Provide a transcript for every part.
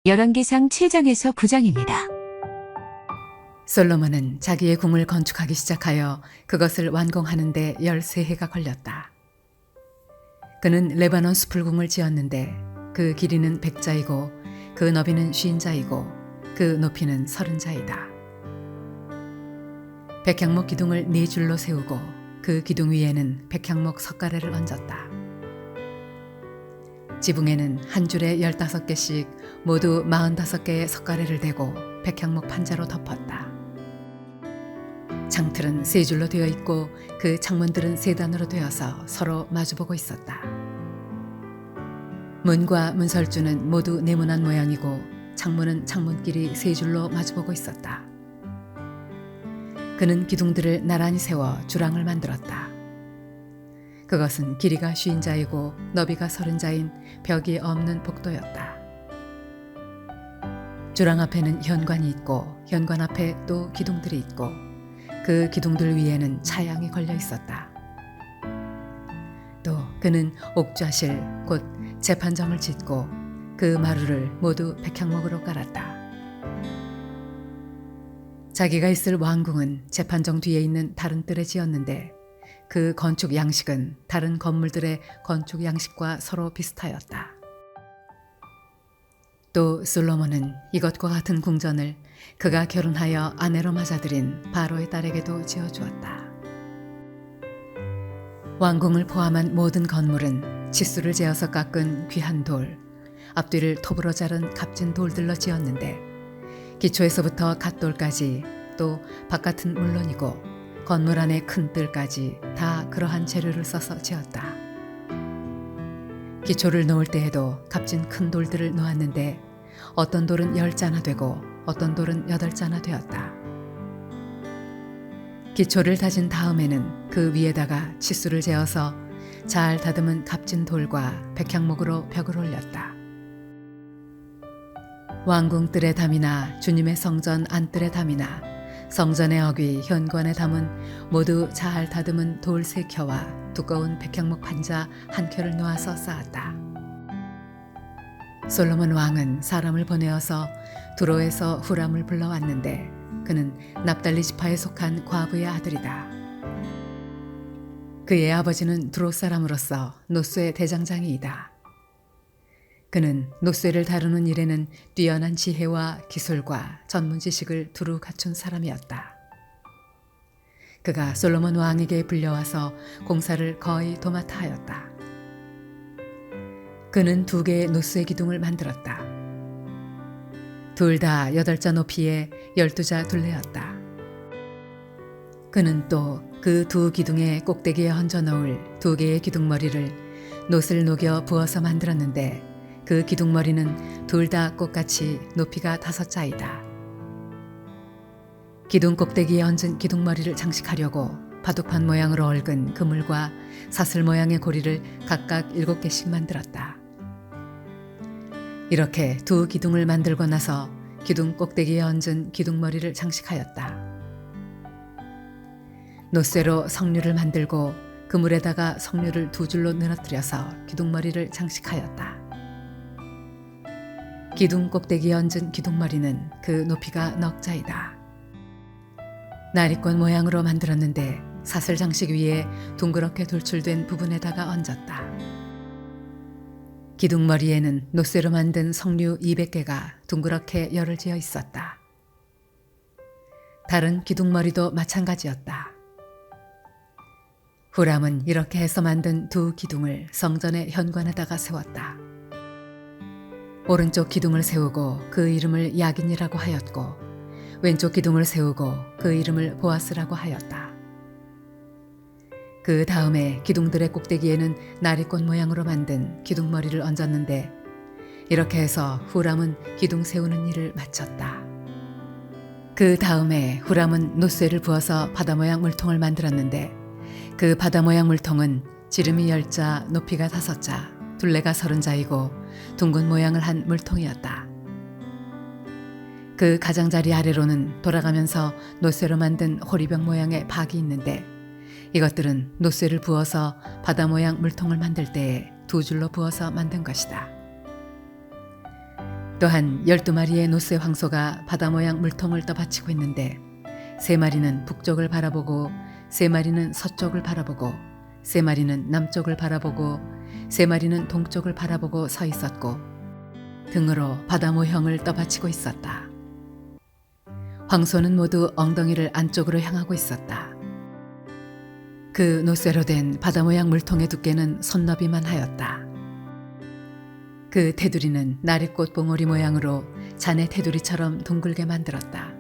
열왕기상 7장에서 9장입니다. 솔로몬은 자기의 궁을 건축하기 시작하여 그것을 완공하는 데 13해가 걸렸다. 그는 레바논 수풀궁을 지었는데 그 길이는 100자이고 그 너비는 50자이고 그 높이는 30자이다. 백향목 기둥을 4줄로 세우고 그 기둥 위에는 백향목 석가래를 얹었다. 지붕에는 한 줄에 15개씩 모두 45개의 석가래를 대고 백향목 판자로 덮었다. 창틀은 3줄로 되어 있고 그 창문들은 3단으로 되어서 서로 마주보고 있었다. 문과 문설주는 모두 네모난 모양이고 창문은 창문끼리 3줄로 마주보고 있었다. 그는 기둥들을 나란히 세워 주랑을 만들었다. 그것은 길이가 50자이고 너비가 30자인 벽이 없는 복도였다. 주랑 앞에는 현관이 있고 현관 앞에 또 기둥들이 있고 그 기둥들 위에는 차양이 걸려 있었다. 또 그는 옥좌실 곧 재판정을 짓고 그 마루를 모두 백향목으로 깔았다. 자기가 있을 왕궁은 재판정 뒤에 있는 다른 뜰에 지었는데 그 건축 양식은 다른 건물들의 건축 양식과 서로 비슷하였다. 또 솔로몬은 이것과 같은 궁전을 그가 결혼하여 아내로 맞아들인 바로의 딸에게도 지어주었다. 왕궁을 포함한 모든 건물은 치수를 재어서 깎은 귀한 돌, 앞뒤를 톱으로 자른 값진 돌들로 지었는데 기초에서부터 갓돌까지 또 바깥은 물론이고 건물 안의 큰 뜰까지 다 그러한 재료를 써서 지었다. 기초를 놓을 때에도 값진 큰 돌들을 놓았는데 어떤 돌은 10자나 되고 어떤 돌은 8자나 되었다. 기초를 다진 다음에는 그 위에다가 치수를 재어서 잘 다듬은 값진 돌과 백향목으로 벽을 올렸다. 왕궁 뜰의 담이나 주님의 성전 안뜰의 담이나 성전의 어귀, 현관에 담은 모두 잘 다듬은 돌 3켜와 두꺼운 백향목 판자 1켜를 놓아서 쌓았다. 솔로몬 왕은 사람을 보내어서 두로에서 후람을 불러왔는데 그는 납달리 지파에 속한 과부의 아들이다. 그의 아버지는 두로 사람으로서 노쇠 대장장이이다. 그는 노쇠를 다루는 일에는 뛰어난 지혜와 기술과 전문 지식을 두루 갖춘 사람이었다. 그가 솔로몬 왕에게 불려와서 공사를 거의 도맡아 하였다. 그는 2개의 노쇠 기둥을 만들었다. 둘 다 8자 높이에 12자 둘레였다. 그는 또 그 2 기둥의 꼭대기에 얹어 놓을 2개의 기둥머리를 놋을 녹여 부어서 만들었는데 그 기둥머리는 둘 다 꽃같이 높이가 5자이다. 기둥 꼭대기에 얹은 기둥머리를 장식하려고 바둑판 모양으로 얽은 그물과 사슬 모양의 고리를 각각 7개씩 만들었다. 이렇게 2 기둥을 만들고 나서 기둥 꼭대기에 얹은 기둥머리를 장식하였다. 놋쇠로 석류를 만들고 그물에다가 석류를 2줄로 늘어뜨려서 기둥머리를 장식하였다. 기둥 꼭대기에 얹은 기둥머리는 그 높이가 넉자이다. 나리꽃 모양으로 만들었는데 사슬 장식 위에 둥그렇게 돌출된 부분에다가 얹었다. 기둥머리에는 놋쇠로 만든 석류 200개가 둥그렇게 열을 지어 있었다. 다른 기둥머리도 마찬가지였다. 후람은 이렇게 해서 만든 2 기둥을 성전의 현관에다가 세웠다. 오른쪽 기둥을 세우고 그 이름을 야긴이라고 하였고 왼쪽 기둥을 세우고 그 이름을 보아스라고 하였다. 그 다음에 기둥들의 꼭대기에는 나리꽃 모양으로 만든 기둥머리를 얹었는데 이렇게 해서 후람은 기둥 세우는 일을 마쳤다. 그 다음에 후람은 놋쇠를 부어서 바다 모양 물통을 만들었는데 그 바다 모양 물통은 지름이 10자, 높이가 5자, 둘레가 30자이고 둥근 모양을 한 물통이었다. 그 가장자리 아래로는 돌아가면서 놋쇠로 만든 호리병 모양의 박이 있는데 이것들은 놋쇠를 부어서 바다 모양 물통을 만들 때에 2줄로 부어서 만든 것이다. 또한 12마리의 노쇠 황소가 바다 모양 물통을 떠받치고 있는데 3마리는 북쪽을 바라보고 3마리는 서쪽을 바라보고 3마리는 남쪽을 바라보고 3마리는 동쪽을 바라보고 서 있었고 등으로 바다 모형을 떠받치고 있었다. 황소는 모두 엉덩이를 안쪽으로 향하고 있었다. 그 노쇠로 된 바다 모양 물통의 두께는 손너비만 하였다. 그 테두리는 나리꽃 봉오리 모양으로 잔의 테두리처럼 둥글게 만들었다.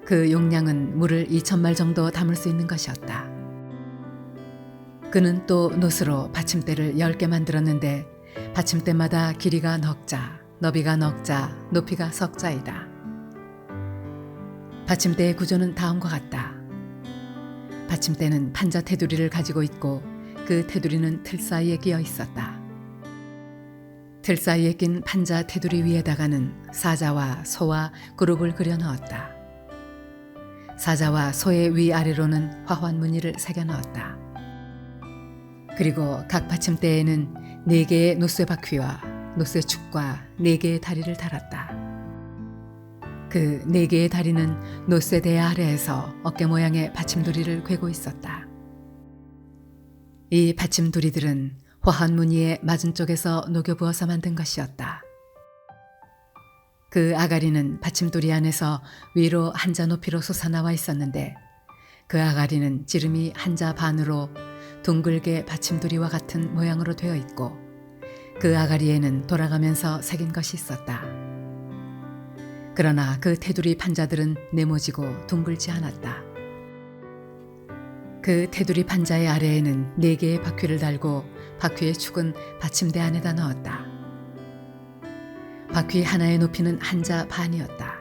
그 용량은 물을 2,000말 정도 담을 수 있는 것이었다. 그는 또 놋으로 받침대를 10개 만들었는데 받침대마다 길이가 넉자, 너비가 넉자, 높이가 석자이다. 받침대의 구조는 다음과 같다. 받침대는 판자 테두리를 가지고 있고 그 테두리는 틀 사이에 끼어 있었다. 틀 사이에 낀 판자 테두리 위에다가는 사자와 소와 그룹을 그려 넣었다. 사자와 소의 위아래로는 화환 무늬를 새겨 넣었다. 그리고 각 받침대에는 4개의 노쇠 바퀴와 노쇠 축과 4개의 다리를 달았다. 그 4개의 다리는 노쇠 대야 아래에서 어깨 모양의 받침두리를 꿰고 있었다. 이 받침두리들은 화한 무늬의 맞은 쪽에서 녹여 부어서 만든 것이었다. 그 아가리는 받침두리 안에서 위로 한자 높이로 솟아나와 있었는데 그 아가리는 지름이 한자 반으로 둥글게 받침두리와 같은 모양으로 되어 있고 그 아가리에는 돌아가면서 새긴 것이 있었다. 그러나 그 테두리 판자들은 네모지고 둥글지 않았다. 그 테두리 판자의 아래에는 4개의 바퀴를 달고 바퀴의 축은 받침대 안에다 넣었다. 바퀴 하나의 높이는 한자 반이었다.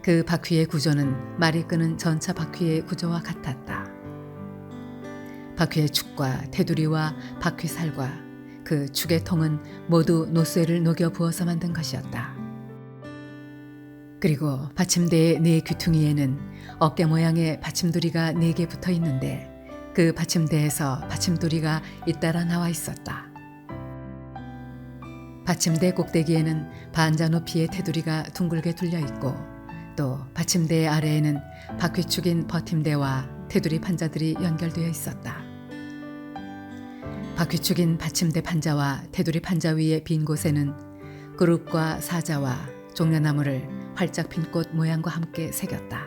그 바퀴의 구조는 말이 끄는 전차 바퀴의 구조와 같았다. 바퀴의 축과 테두리와 바퀴살과 그 축의 통은 모두 노쇠를 녹여 부어서 만든 것이었다. 그리고 받침대의 4 귀퉁이에는 어깨 모양의 받침두리가 4개 붙어 있는데 그 받침대에서 받침두리가 잇따라 나와 있었다. 받침대 꼭대기에는 반자 높이의 테두리가 둥글게 둘려 있고 또 받침대 아래에는 바퀴축인 버팀대와 테두리 판자들이 연결되어 있었다. 바퀴축인 받침대 판자와 테두리 판자 위의 빈 곳에는 그룹과 사자와 종려나무를 활짝 핀 꽃 모양과 함께 새겼다.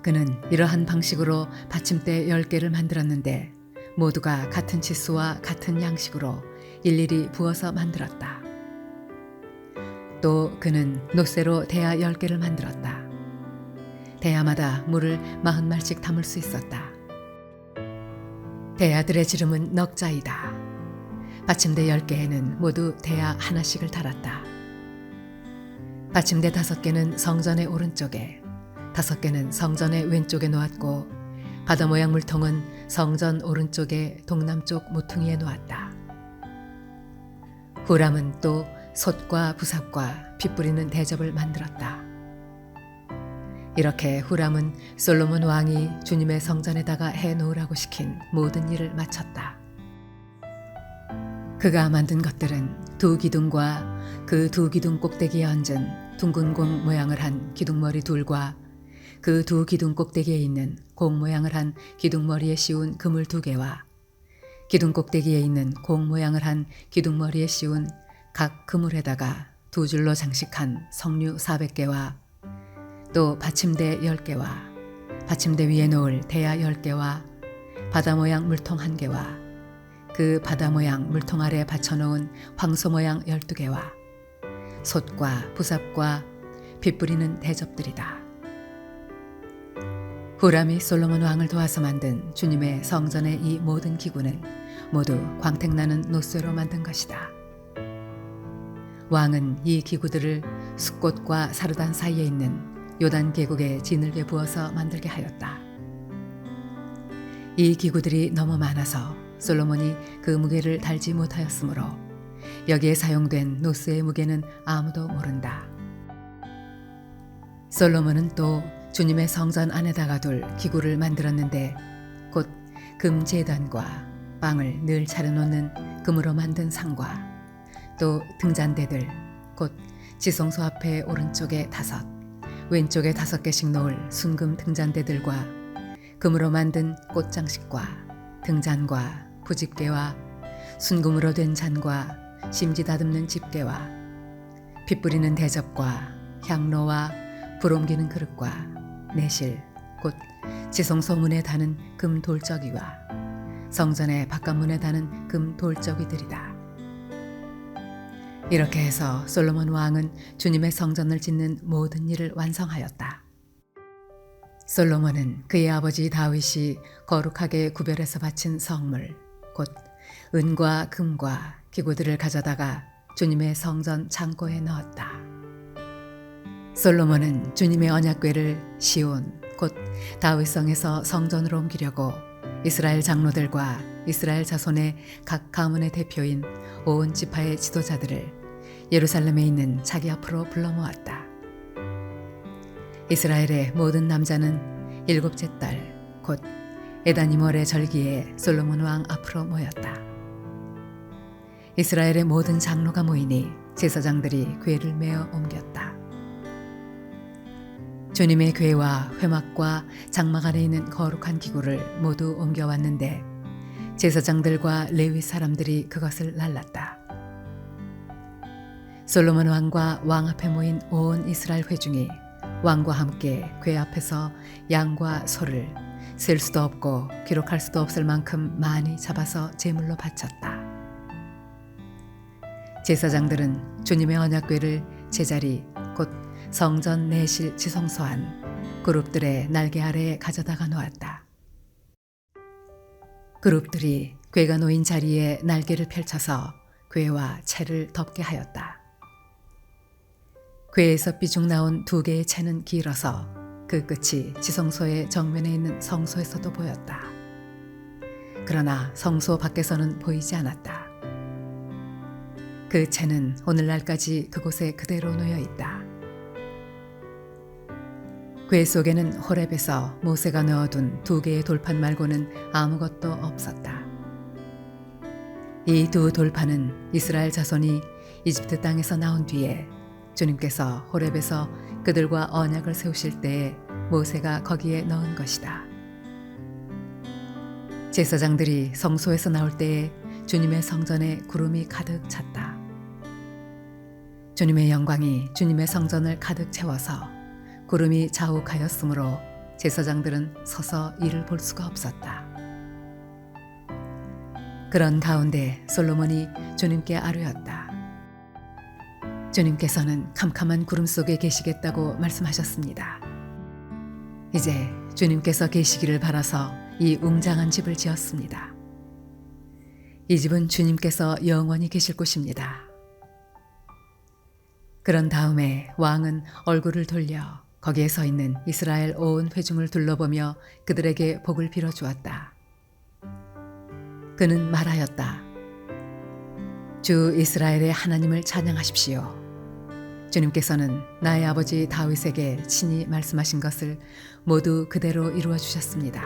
그는 이러한 방식으로 받침대 10개를 만들었는데 모두가 같은 치수와 같은 양식으로 일일이 부어서 만들었다. 또 그는 노쇠로 대야 10개를 만들었다. 대야마다 물을 40말씩 담을 수 있었다. 대야들의 지름은 넉자이다. 받침대 10개에는 모두 대야 하나씩을 달았다. 받침대 5개는 성전의 오른쪽에, 5개는 성전의 왼쪽에 놓았고 바다 모양 물통은 성전 오른쪽에 동남쪽 모퉁이에 놓았다. 후람은 또 솥과 부삽과 피 뿌리는 대접을 만들었다. 이렇게 후람은 솔로몬 왕이 주님의 성전에다가 해놓으라고 시킨 모든 일을 마쳤다. 그가 만든 것들은 2 기둥과 그 2 기둥 꼭대기에 얹은 둥근 공 모양을 한 기둥머리 둘과 그 2 기둥 꼭대기에 있는 공 모양을 한 기둥머리에 씌운 그물 2개와 기둥 꼭대기에 있는 공 모양을 한 기둥머리에 씌운 각 그물에다가 2줄로 장식한 석류 400개와 또 받침대 10개와 받침대 위에 놓을 대야 10개와 바다 모양 물통 1개와 그 바다 모양 물통 아래 받쳐놓은 황소 모양 12개와 솥과 부삽과 피 뿌리는 대접들이다. 후람이 솔로몬 왕을 도와서 만든 주님의 성전의 이 모든 기구는 모두 광택나는 노쇠로 만든 것이다. 왕은 이 기구들을 숫꽃과 사르단 사이에 있는 요단 계곡에 진흙에 부어서 만들게 하였다. 이 기구들이 너무 많아서 솔로몬이 그 무게를 달지 못하였으므로 여기에 사용된 노쇠의 무게는 아무도 모른다. 솔로몬은 또 주님의 성전 안에다가 둘 기구를 만들었는데 곧 금제단과 빵을 늘 차려놓는 금으로 만든 상과 또 등잔대들 곧 지성소 앞에 오른쪽에 5, 왼쪽에 5개씩 놓을 순금 등잔대들과 금으로 만든 꽃장식과 등잔과 부집게와 순금으로 된 잔과 심지 다듬는 집게와 빛 뿌리는 대접과 향로와 불 옮기는 그릇과 내실 곧 지성소 문에 다는 금 돌적이와 성전의 바깥문에 다는 금 돌적이들이다. 이렇게 해서 솔로몬 왕은 주님의 성전을 짓는 모든 일을 완성하였다. 솔로몬은 그의 아버지 다윗이 거룩하게 구별해서 바친 성물 곧 은과 금과 기구들을 가져다가 주님의 성전 창고에 넣었다. 솔로몬은 주님의 언약궤를 시온 곧 다윗성에서 성전으로 옮기려고 이스라엘 장로들과 이스라엘 자손의 각 가문의 대표인 온 지파의 지도자들을 예루살렘에 있는 자기 앞으로 불러 모았다. 이스라엘의 모든 남자는 7째 달 곧 에다니몰의 절기에 솔로몬 왕 앞으로 모였다. 이스라엘의 모든 장로가 모이니 제사장들이 궤를 메어 옮겼다. 주님의 궤와 회막과 장막 안에 있는 거룩한 기구를 모두 옮겨왔는데 제사장들과 레위 사람들이 그것을 날랐다. 솔로몬 왕과 왕 앞에 모인 온 이스라엘 회중이 왕과 함께 궤 앞에서 양과 소를 셀 수도 없고 기록할 수도 없을 만큼 많이 잡아서 제물로 바쳤다. 제사장들은 주님의 언약궤를 제자리 곧 성전 내실 지성소 안 그룹들의 날개 아래에 가져다가 놓았다. 그룹들이 궤가 놓인 자리에 날개를 펼쳐서 궤와 채를 덮게 하였다. 궤에서 삐죽 나온 2개의 채는 길어서 그 끝이 지성소의 정면에 있는 성소에서도 보였다. 그러나 성소 밖에서는 보이지 않았다. 그 채는 오늘날까지 그곳에 그대로 놓여 있다. 궤 속에는 호렙에서 모세가 넣어둔 2개의 돌판 말고는 아무것도 없었다. 이 2 돌판은 이스라엘 자손이 이집트 땅에서 나온 뒤에 주님께서 호렙에서 그들과 언약을 세우실 때에 모세가 거기에 넣은 것이다. 제사장들이 성소에서 나올 때에 주님의 성전에 구름이 가득 찼다. 주님의 영광이 주님의 성전을 가득 채워서 구름이 자욱하였으므로 제사장들은 서서 이를 볼 수가 없었다. 그런 가운데 솔로몬이 주님께 아뢰었다. 주님께서는 캄캄한 구름 속에 계시겠다고 말씀하셨습니다. 이제 주님께서 계시기를 바라서 이 웅장한 집을 지었습니다. 이 집은 주님께서 영원히 계실 곳입니다. 그런 다음에 왕은 얼굴을 돌려 거기에 서 있는 이스라엘 온 회중을 둘러보며 그들에게 복을 빌어주었다. 그는 말하였다. 주 이스라엘의 하나님을 찬양하십시오. 주님께서는 나의 아버지 다윗에게 친히 말씀하신 것을 모두 그대로 이루어 주셨습니다.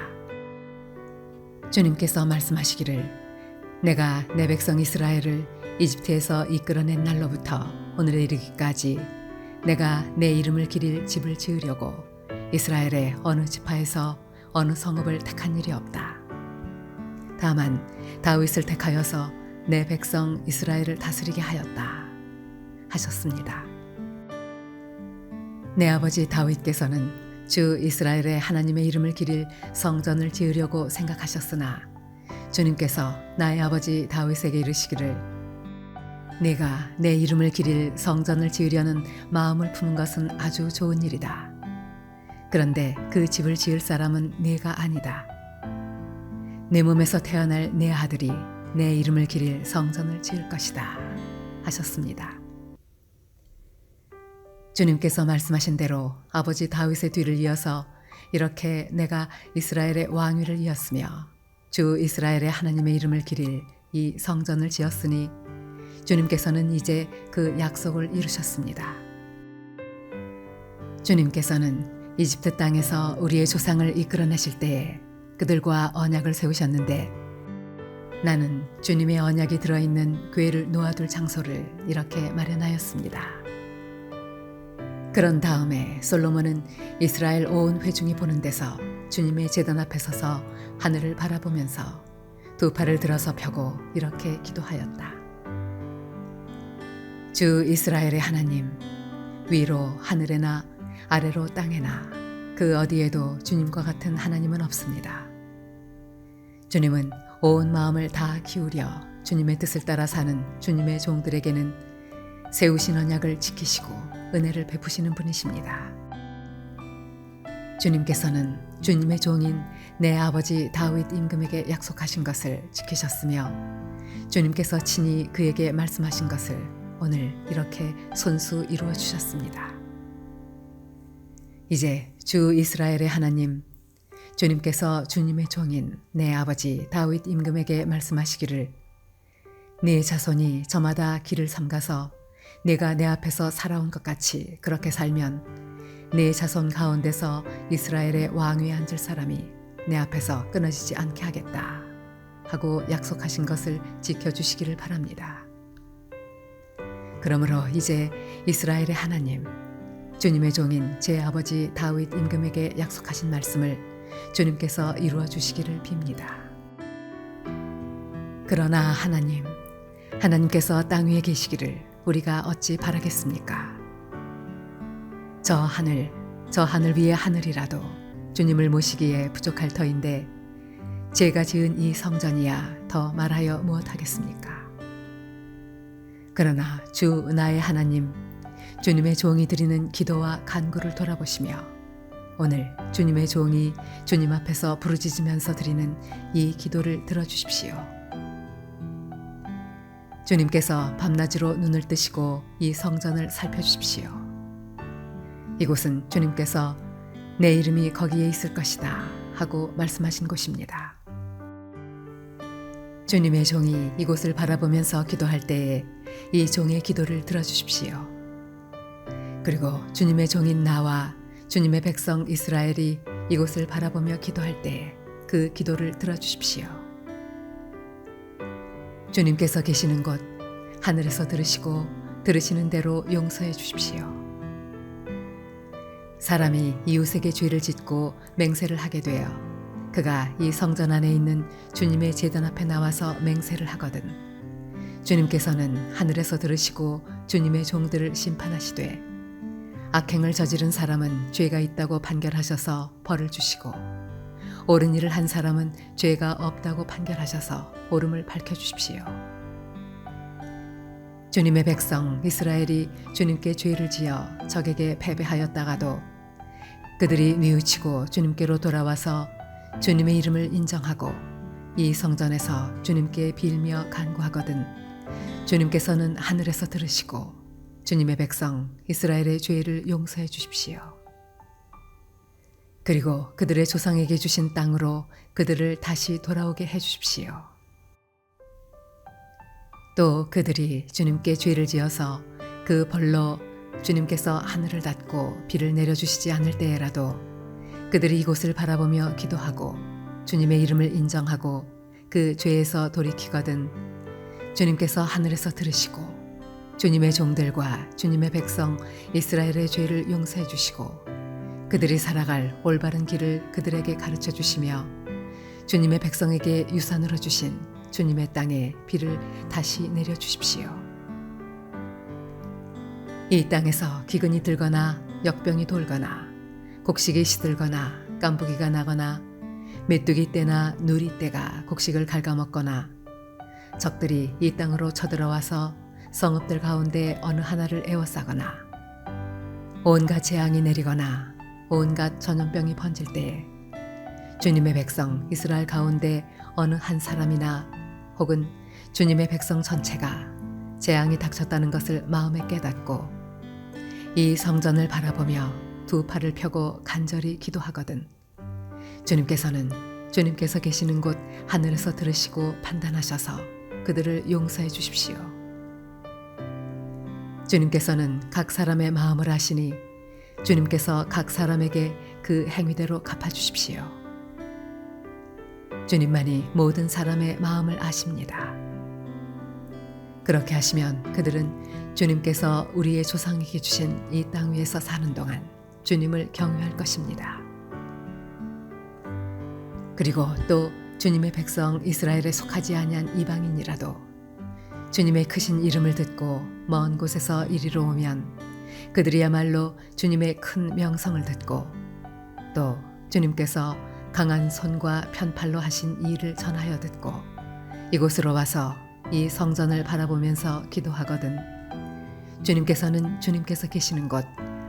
주님께서 말씀하시기를 내가 내 백성 이스라엘을 이집트에서 이끌어낸 날로부터 오늘에 이르기까지 내가 내 이름을 기릴 집을 지으려고 이스라엘의 어느 지파에서 어느 성읍을 택한 일이 없다. 다만 다윗을 택하여서 내 백성 이스라엘을 다스리게 하였다 하셨습니다. 내 아버지 다윗께서는 주 이스라엘의 하나님의 이름을 기릴 성전을 지으려고 생각하셨으나 주님께서 나의 아버지 다윗에게 이르시기를 네가 내 이름을 기릴 성전을 지으려는 마음을 품은 것은 아주 좋은 일이다. 그런데 그 집을 지을 사람은 네가 아니다. 내 몸에서 태어날 내 아들이 내 이름을 기릴 성전을 지을 것이다 하셨습니다. 주님께서 말씀하신 대로 아버지 다윗의 뒤를 이어서 이렇게 내가 이스라엘의 왕위를 이었으며 주 이스라엘의 하나님의 이름을 기릴 이 성전을 지었으니 주님께서는 이제 그 약속을 이루셨습니다. 주님께서는 이집트 땅에서 우리의 조상을 이끌어내실 때에 그들과 언약을 세우셨는데 나는 주님의 언약이 들어있는 궤를 놓아둘 장소를 이렇게 마련하였습니다. 그런 다음에 솔로몬은 이스라엘 온 회중이 보는 데서 주님의 제단 앞에 서서 하늘을 바라보면서 두 팔을 들어서 펴고 이렇게 기도하였다. 주 이스라엘의 하나님, 위로 하늘에나 아래로 땅에나 그 어디에도 주님과 같은 하나님은 없습니다. 주님은 온 마음을 다 기울여 주님의 뜻을 따라 사는 주님의 종들에게는 세우신 언약을 지키시고 은혜를 베푸시는 분이십니다. 주님께서는 주님의 종인 내 아버지 다윗 임금에게 약속하신 것을 지키셨으며 주님께서 친히 그에게 말씀하신 것을 오늘 이렇게 손수 이루어 주셨습니다. 이제 주 이스라엘의 하나님, 주님께서 주님의 종인 내 아버지 다윗 임금에게 말씀하시기를 네 자손이 저마다 길을 삼가서 내가 내 앞에서 살아온 것 같이 그렇게 살면 내 자손 가운데서 이스라엘의 왕위에 앉을 사람이 내 앞에서 끊어지지 않게 하겠다 하고 약속하신 것을 지켜주시기를 바랍니다. 그러므로 이제 이스라엘의 하나님, 주님의 종인 제 아버지 다윗 임금에게 약속하신 말씀을 주님께서 이루어 주시기를 빕니다. 그러나 하나님, 하나님께서 땅 위에 계시기를 우리가 어찌 바라겠습니까? 저 하늘 위의 하늘이라도 주님을 모시기에 부족할 터인데 제가 지은 이 성전이야 더 말하여 무엇하겠습니까? 그러나 주 나의 하나님, 주님의 종이 드리는 기도와 간구를 돌아보시며 오늘 주님의 종이 주님 앞에서 부르짖으면서 드리는 이 기도를 들어주십시오. 주님께서 밤낮으로 눈을 뜨시고 이 성전을 살펴주십시오. 이곳은 주님께서 내 이름이 거기에 있을 것이다 하고 말씀하신 곳입니다. 주님의 종이 이곳을 바라보면서 기도할 때에 이 종의 기도를 들어주십시오. 그리고 주님의 종인 나와 주님의 백성 이스라엘이 이곳을 바라보며 기도할 때에 그 기도를 들어주십시오. 주님께서 계시는 곳 하늘에서 들으시고 들으시는 대로 용서해 주십시오. 사람이 이웃에게 죄를 짓고 맹세를 하게 되어 그가 이 성전 안에 있는 주님의 제단 앞에 나와서 맹세를 하거든 주님께서는 하늘에서 들으시고 주님의 종들을 심판하시되 악행을 저지른 사람은 죄가 있다고 판결하셔서 벌을 주시고 옳은 일을 한 사람은 죄가 없다고 판결하셔서 옳음을 밝혀주십시오. 주님의 백성 이스라엘이 주님께 죄를 지어 적에게 패배하였다가도 그들이 뉘우치고 주님께로 돌아와서 주님의 이름을 인정하고 이 성전에서 주님께 빌며 간구하거든 주님께서는 하늘에서 들으시고 주님의 백성 이스라엘의 죄를 용서해 주십시오. 그리고 그들의 조상에게 주신 땅으로 그들을 다시 돌아오게 해 주십시오. 또 그들이 주님께 죄를 지어서 그 벌로 주님께서 하늘을 닫고 비를 내려주시지 않을 때에라도 그들이 이곳을 바라보며 기도하고 주님의 이름을 인정하고 그 죄에서 돌이키거든 주님께서 하늘에서 들으시고 주님의 종들과 주님의 백성 이스라엘의 죄를 용서해 주시고 그들이 살아갈 올바른 길을 그들에게 가르쳐 주시며 주님의 백성에게 유산으로 주신 주님의 땅에 비를 다시 내려 주십시오. 이 땅에서 기근이 들거나 역병이 돌거나 곡식이 시들거나 깐부기가 나거나 메뚜기 떼나 누리 떼가 곡식을 갉아먹거나 적들이 이 땅으로 쳐들어와서 성읍들 가운데 어느 하나를 에워싸거나 온갖 재앙이 내리거나 온갖 전염병이 번질 때에 주님의 백성 이스라엘 가운데 어느 한 사람이나 혹은 주님의 백성 전체가 재앙이 닥쳤다는 것을 마음에 깨닫고 이 성전을 바라보며 두 팔을 펴고 간절히 기도하거든 주님께서는 주님께서 계시는 곳 하늘에서 들으시고 판단하셔서 그들을 용서해 주십시오. 주님께서는 각 사람의 마음을 아시니 주님께서 각 사람에게 그 행위대로 갚아주십시오. 주님만이 모든 사람의 마음을 아십니다. 그렇게 하시면 그들은 주님께서 우리의 조상에게 주신 이 땅 위에서 사는 동안 주님을 경외할 것입니다. 그리고 또 주님의 백성 이스라엘에 속하지 아니한 이방인이라도 주님의 크신 이름을 듣고 먼 곳에서 이리로 오면 그들이야말로 주님의 큰 명성을 듣고 또 주님께서 강한 손과 편팔로 하신 이 일을 전하여 듣고 이곳으로 와서 이 성전을 바라보면서 기도하거든 주님께서는 주님께서 계시는 곳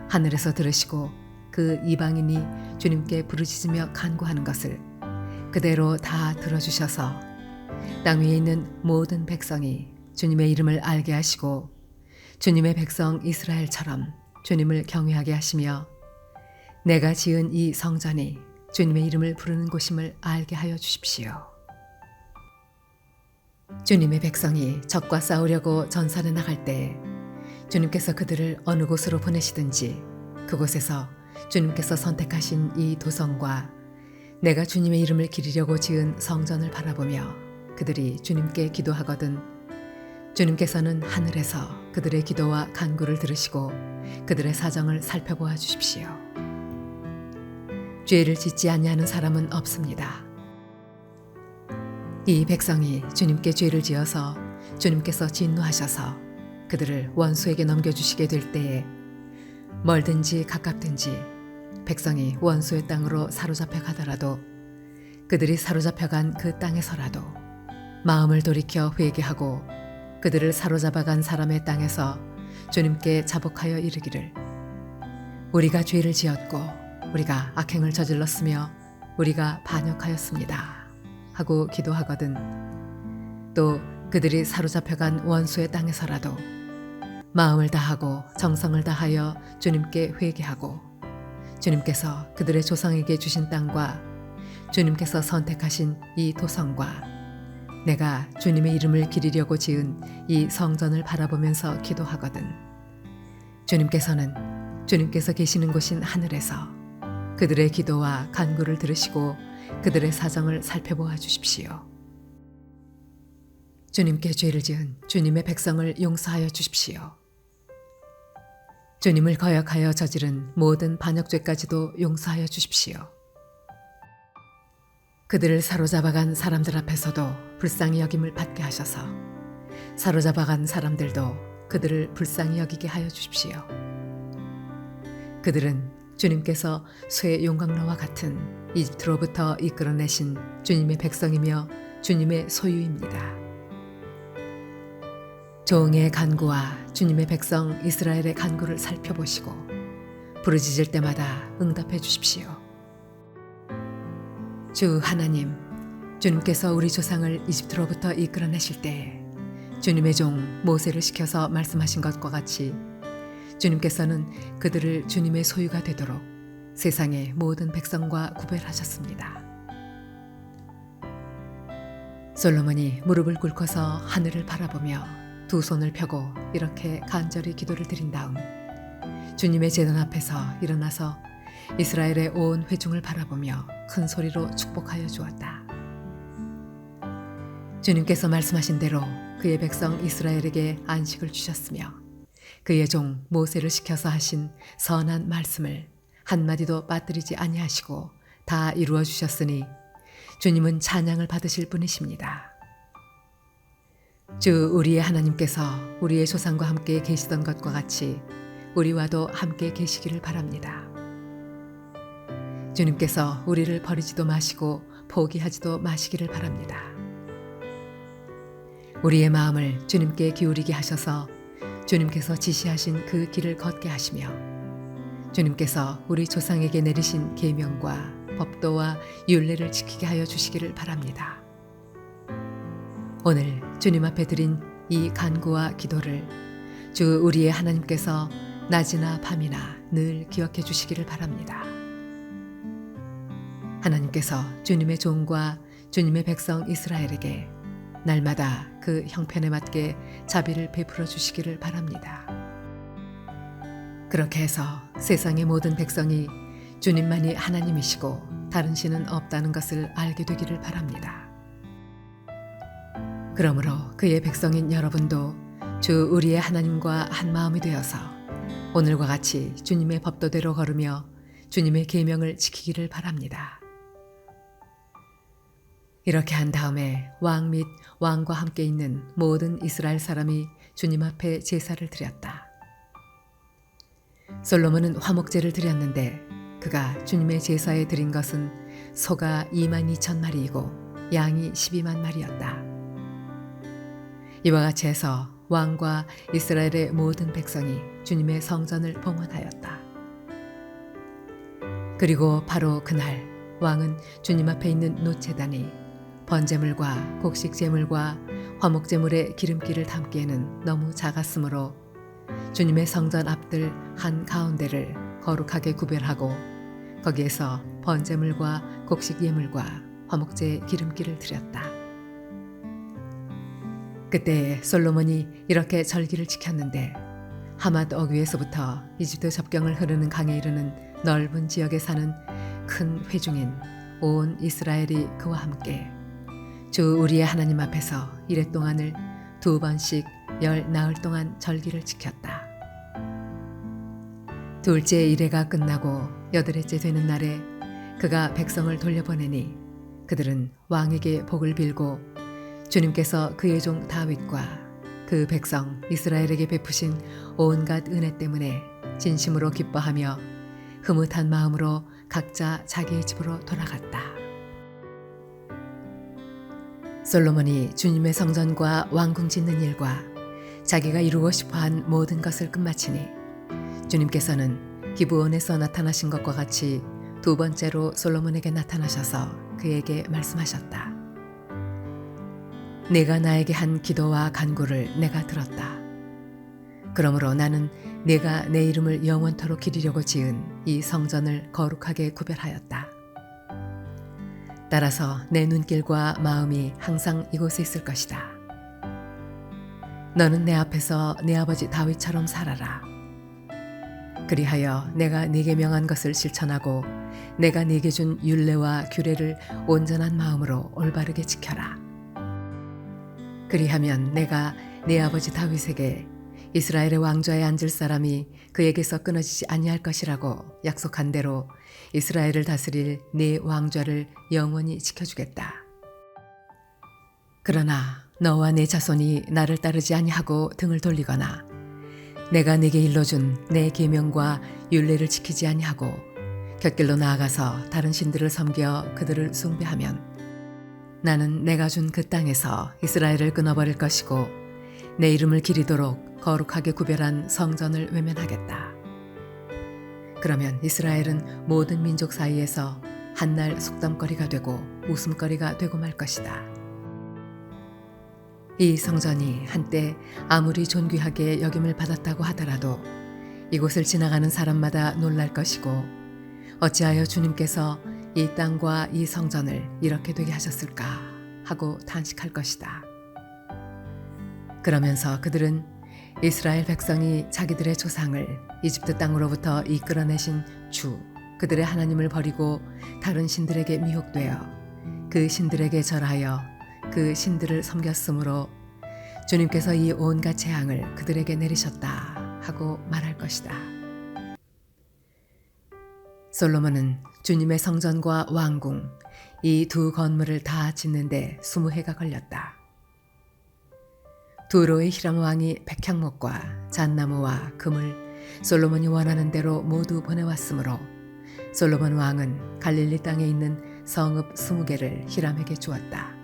하늘에서 들으시고 그 이방인이 주님께 부르짖으며 간구하는 것을 그대로 다 들어주셔서 땅 위에 있는 모든 백성이 주님의 이름을 알게 하시고 주님의 백성 이스라엘처럼 주님을 경외하게 하시며 내가 지은 이 성전이 주님의 이름을 부르는 곳임을 알게 하여 주십시오. 주님의 백성이 적과 싸우려고 전선에 나갈 때 주님께서 그들을 어느 곳으로 보내시든지 그곳에서 주님께서 선택하신 이 도성과 내가 주님의 이름을 기리려고 지은 성전을 바라보며 그들이 주님께 기도하거든 주님께서는 하늘에서 그들의 기도와 간구를 들으시고 그들의 사정을 살펴보아 주십시오. 죄를 짓지 아니하는 사람은 없습니다. 이 백성이 주님께 죄를 지어서 주님께서 진노하셔서 그들을 원수에게 넘겨주시게 될 때에 멀든지 가깝든지 백성이 원수의 땅으로 사로잡혀 가더라도 그들이 사로잡혀 간 그 땅에서라도 마음을 돌이켜 회개하고 그들을 사로잡아 간 사람의 땅에서 주님께 자복하여 이르기를 우리가 죄를 지었고 우리가 악행을 저질렀으며 우리가 반역하였습니다 하고 기도하거든 또 그들이 사로잡혀 간 원수의 땅에서라도 마음을 다하고 정성을 다하여 주님께 회개하고 주님께서 그들의 조상에게 주신 땅과 주님께서 선택하신 이 도성과 내가 주님의 이름을 기리려고 지은 이 성전을 바라보면서 기도하거든 주님께서는 주님께서 계시는 곳인 하늘에서 그들의 기도와 간구를 들으시고 그들의 사정을 살펴보아 주십시오. 주님께 죄를 지은 주님의 백성을 용서하여 주십시오. 주님을 거역하여 저지른 모든 반역죄까지도 용서하여 주십시오. 그들을 사로잡아간 사람들 앞에서도 불쌍히 여김을 받게 하셔서 사로잡아간 사람들도 그들을 불쌍히 여기게 하여 주십시오. 그들은 주님께서 쇠 용광로와 같은 이집트로부터 이끌어내신 주님의 백성이며 주님의 소유입니다. 종의 간구와 주님의 백성 이스라엘의 간구를 살펴보시고 부르짖을 때마다 응답해 주십시오. 주 하나님, 주님께서 우리 조상을 이집트로부터 이끌어내실 때에 주님의 종 모세를 시켜서 말씀하신 것과 같이 주님께서는 그들을 주님의 소유가 되도록 세상의 모든 백성과 구별하셨습니다. 솔로몬이 무릎을 꿇고서 하늘을 바라보며 두 손을 펴고 이렇게 간절히 기도를 드린 다음 주님의 제단 앞에서 일어나서 이스라엘의 온 회중을 바라보며 큰 소리로 축복하여 주었다. 주님께서 말씀하신 대로 그의 백성 이스라엘에게 안식을 주셨으며 그의 종 모세를 시켜서 하신 선한 말씀을 한마디도 빠뜨리지 아니하시고 다 이루어 주셨으니 주님은 찬양을 받으실 분이십니다. 주 우리의 하나님께서 우리의 조상과 함께 계시던 것과 같이 우리와도 함께 계시기를 바랍니다. 주님께서 우리를 버리지도 마시고 포기하지도 마시기를 바랍니다. 우리의 마음을 주님께 기울이게 하셔서 주님께서 지시하신 그 길을 걷게 하시며 주님께서 우리 조상에게 내리신 계명과 법도와 율례를 지키게 하여 주시기를 바랍니다. 오늘 주님 앞에 드린 이 간구와 기도를 주 우리의 하나님께서 낮이나 밤이나 늘 기억해 주시기를 바랍니다. 하나님께서 주님의 종과 주님의 백성 이스라엘에게 날마다 그 형편에 맞게 자비를 베풀어 주시기를 바랍니다. 그렇게 해서 세상의 모든 백성이 주님만이 하나님이시고 다른 신은 없다는 것을 알게 되기를 바랍니다. 그러므로 그의 백성인 여러분도 주 우리의 하나님과 한 마음이 되어서 오늘과 같이 주님의 법도대로 걸으며 주님의 계명을 지키기를 바랍니다. 이렇게 한 다음에 왕 및 왕과 함께 있는 모든 이스라엘 사람이 주님 앞에 제사를 드렸다. 솔로몬은 화목제를 드렸는데 그가 주님의 제사에 드린 것은 소가 22,000마리이고 양이 12만 마리였다. 이와 같이 해서 왕과 이스라엘의 모든 백성이 주님의 성전을 봉헌하였다. 그리고 바로 그날 왕은 주님 앞에 있는 놋제단이 번제물과 곡식제물과 화목제물의 기름기를 담기에는 너무 작았으므로 주님의 성전 앞들 한 가운데를 거룩하게 구별하고 거기에서 번제물과 곡식 예물과 화목제의 기름기를 드렸다. 그때 솔로몬이 이렇게 절기를 지켰는데 하맛 어귀에서부터 이집트 접경을 흐르는 강에 이르는 넓은 지역에 사는 큰 회중인 온 이스라엘이 그와 함께 주 우리의 하나님 앞에서 이레 동안을 2번씩 10나흘 동안 절기를 지켰다. 둘째 이레가 끝나고 8회째 되는 날에 그가 백성을 돌려보내니 그들은 왕에게 복을 빌고 주님께서 그의 종 다윗과 그 백성 이스라엘에게 베푸신 온갖 은혜 때문에 진심으로 기뻐하며 흐뭇한 마음으로 각자 자기의 집으로 돌아갔다. 솔로몬이 주님의 성전과 왕궁 짓는 일과 자기가 이루고 싶어한 모든 것을 끝마치니 주님께서는 기브온에서 나타나신 것과 같이 2번째로 솔로몬에게 나타나셔서 그에게 말씀하셨다. 내가 나에게 한 기도와 간구를 내가 들었다. 그러므로 나는 내가 내 이름을 영원토록 기리려고 지은 이 성전을 거룩하게 구별하였다. 따라서 내 눈길과 마음이 항상 이곳에 있을 것이다. 너는 내 앞에서 내 아버지 다윗처럼 살아라. 그리하여 내가 네게 명한 것을 실천하고 내가 네게 준 율례와 규례를 온전한 마음으로 올바르게 지켜라. 그리하면 내가 네 아버지 다윗에게 이스라엘의 왕좌에 앉을 사람이 그에게서 끊어지지 아니할 것이라고 약속한 대로 이스라엘을 다스릴 네 왕좌를 영원히 지켜주겠다. 그러나 너와 네 자손이 나를 따르지 아니하고 등을 돌리거나 내가 네게 일러준 내 계명과 율례를 지키지 아니하고 곁길로 나아가서 다른 신들을 섬겨 그들을 숭배하면 나는 내가 준 그 땅에서 이스라엘을 끊어버릴 것이고 내 이름을 기리도록 거룩하게 구별한 성전을 외면하겠다. 그러면 이스라엘은 모든 민족 사이에서 한날 속담거리가 되고 웃음거리가 되고 말 것이다. 이 성전이 한때 아무리 존귀하게 여김을 받았다고 하더라도 이곳을 지나가는 사람마다 놀랄 것이고 어찌하여 주님께서 이 땅과 이 성전을 이렇게 되게 하셨을까 하고 탄식할 것이다. 그러면서 그들은 이스라엘 백성이 자기들의 조상을 이집트 땅으로부터 이끌어내신 주 그들의 하나님을 버리고 다른 신들에게 미혹되어 그 신들에게 절하여 그 신들을 섬겼으므로 주님께서 이 온갖 재앙을 그들에게 내리셨다 하고 말할 것이다. 솔로몬은 주님의 성전과 왕궁 이 두 건물을 다 짓는데 20해가 걸렸다. 두로의 히람 왕이 백향목과 잣나무와 금을 솔로몬이 원하는 대로 모두 보내왔으므로 솔로몬 왕은 갈릴리 땅에 있는 성읍 20개를 히람에게 주었다.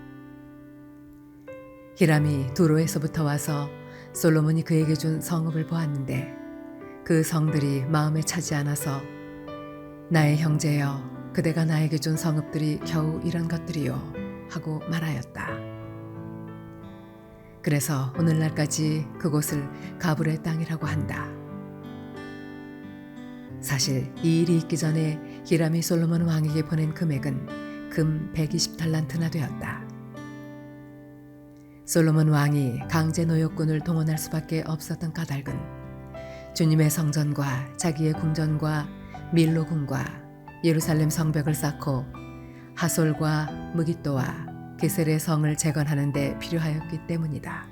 히람이 두로에서부터 와서 솔로몬이 그에게 준 성읍을 보았는데 그 성들이 마음에 차지 않아서 나의 형제여 그대가 나에게 준 성읍들이 겨우 이런 것들이요 하고 말하였다. 그래서 오늘날까지 그곳을 가불의 땅이라고 한다. 사실 이 일이 있기 전에 히람이 솔로몬 왕에게 보낸 금액은 금 120달란트나 되었다. 솔로몬 왕이 강제 노역군을 동원할 수밖에 없었던 까닭은 주님의 성전과 자기의 궁전과 밀로 궁과 예루살렘 성벽을 쌓고 하솔과 무깃도와 게셀의 성을 재건하는 데 필요하였기 때문이다.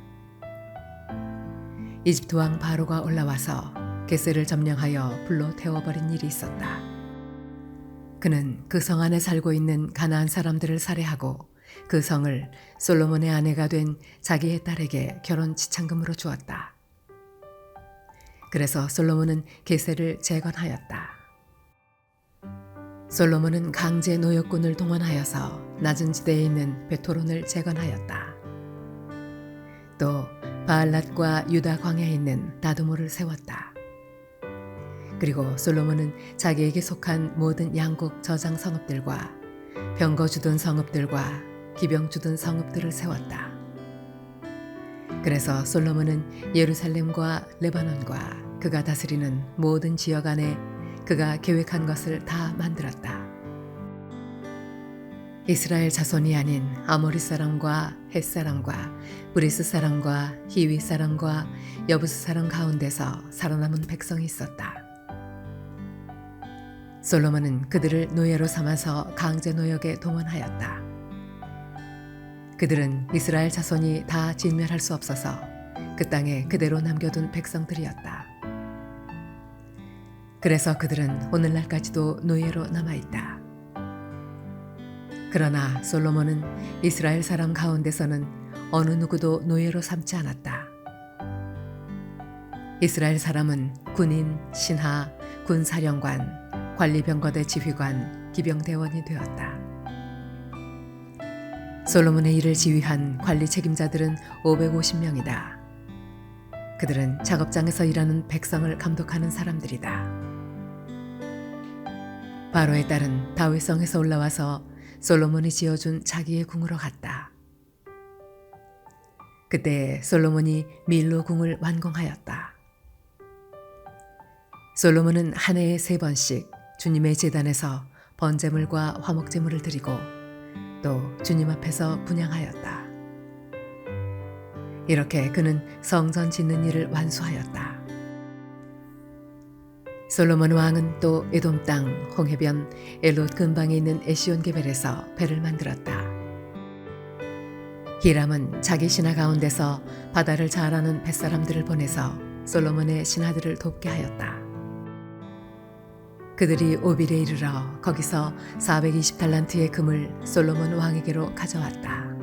이집트 왕 바로가 올라와서 게셀을 점령하여 불로 태워버린 일이 있었다. 그는 그 성 안에 살고 있는 가나안 사람들을 살해하고 그 성을 솔로몬의 아내가 된 자기의 딸에게 결혼 지참금으로 주었다. 그래서 솔로몬은 게셀을 재건하였다. 솔로몬은 강제 노역군을 동원하여서 낮은 지대에 있는 베토론을 재건하였다. 또 바알랏과 유다 광야에 있는 다두모를 세웠다. 그리고 솔로몬은 자기에게 속한 모든 양국 저장 성읍들과 병거 주둔 성읍들과 기병 주둔 성읍들을 세웠다. 그래서 솔로몬은 예루살렘과 레바논과 그가 다스리는 모든 지역 안에 그가 계획한 것을 다 만들었다. 이스라엘 자손이 아닌 아모리 사람과 헷 사람과 브리스 사람과 히위 사람과 여부스 사람 가운데서 살아남은 백성이 있었다. 솔로몬은 그들을 노예로 삼아서 강제 노역에 동원하였다. 그들은 이스라엘 자손이 다 진멸할 수 없어서 그 땅에 그대로 남겨둔 백성들이었다. 그래서 그들은 오늘날까지도 노예로 남아있다. 그러나 솔로몬은 이스라엘 사람 가운데서는 어느 누구도 노예로 삼지 않았다. 이스라엘 사람은 군인, 신하, 군사령관, 관리병거대 지휘관, 기병대원이 되었다. 솔로몬의 일을 지휘한 관리 책임자들은 550명이다. 그들은 작업장에서 일하는 백성을 감독하는 사람들이다. 바로의 딸은 다윗성에서 올라와서 솔로몬이 지어준 자기의 궁으로 갔다. 그때 솔로몬이 밀로 궁을 완공하였다. 솔로몬은 한 해에 3번씩 주님의 제단에서 번제물과 화목제물을 드리고 또 주님 앞에서 분향하였다. 이렇게 그는 성전 짓는 일을 완수하였다. 솔로몬 왕은 또 에돔 땅 홍해변 엘롯 근방에 있는 에시온게벨에서 배를 만들었다. 히람은 자기 신하 가운데서 바다를 잘 아는 뱃사람들을 보내서 솔로몬의 신하들을 돕게 하였다. 그들이 오빌에 이르러 거기서 420달란트의 금을 솔로몬 왕에게로 가져왔다.